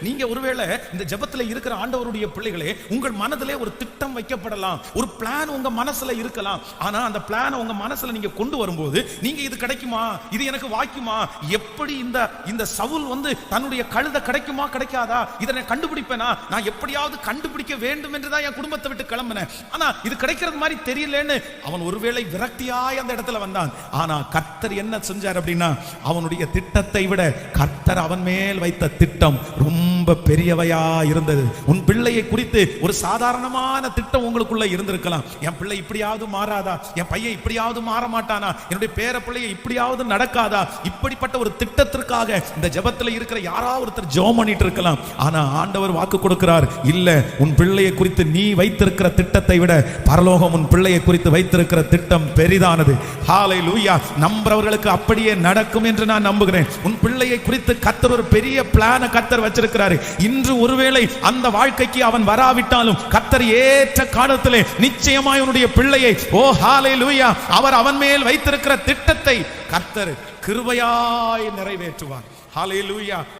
நீங்க ஒருவேளை இந்த ஜெபத்துல இருக்கிற ஆண்டவருடைய பிள்ளைகளே, உங்கள் மனதிலே ஒரு திட்டம் வைக்கப்படலாம், ஒரு பிளான் உங்க மனசுல இருக்கலாம். ஆனா அந்த பிளான் உங்க மனசுல நீங்க கொண்டு வரும்போது நீங்க இது கிடைக்குமா, இது எனக்கு வாய்க்குமா, எப்படி இந்த சவுல் தன்னுடைய கழுதை கிடைக்குமா கிடைக்காதா, இதை நான் கண்டுபிடிப்பேனா, நான் எப்படியாவது கண்டுபிடிக்க வேண்டும் என்றுதான் என் குடும்பத்தை விட்டு கிளம்பினேன். ஆனா இது கிடைக்கிறது மாதிரி தெரியலன்னு அவன் ஒருவேளை விரக்தியாய் அந்த இடத்துல வந்தான். ஆனா கர்த்தர் என்ன செஞ்சார் அப்படின்னா, அவனுடைய திட்டத்தை விட கர்த்தர் அவன் மேல் வைத்த திட்டம் ரொம்ப பெரியவையா இருந்தது. உன் பிள்ளையை குறித்து ஒரு சாதாரணமான திட்டம் உங்களுக்குள்ள இருந்திருக்கலாம். என் பிள்ளை இப்படியாவது மாறாதா, என் பையன் இப்படியாவது மாற மாட்டானா, என்னுடைய பேர பிள்ளையை இப்படியாவது நடக்காதா, இப்படிப்பட்ட ஒரு திட்டத்திற்காக இந்த ஜெபத்துல இருக்கிற யாராவது ஒருத்தர் ஜெபம் பண்ணிட்டு இருக்கலாம். ஆனா ஆண்டவர் வாக்கு கொடுக்கிறார், இல்ல, உன் பிள்ளையை குறித்து நீ வைத்திருக்கிற திட்டத்தை விட பரலோகம் உன் பிள்ளையை குறித்து வைத்திருக்கிற திட்டம் பெரிதானது. ஹல்லேலூயா. நம்புறவர்களுக்கு அப்படியே நடக்கும் என்று நான் நம்புகிறேன். உன் பிள்ளையை குறித்து கர்த்தர் ஒரு பெரிய பிளான கர்த்தர் வச்சிருக்கிறார். இன்று ஒருவேளை அந்த வாழ்க்கைக்கு அவன் வராவிட்டாலும் கர்த்தர் ஏற்ற காலத்திலே நிச்சயமாய் உன்னுடைய பிள்ளையை, ஓ ஹல்லேலூயா, அவர் அவன் மேல் வைத்திருக்கிற திட்டத்தை கர்த்தர் கிருபையாய் நிறைவேற்றுவார். ஹல்லேலூயா.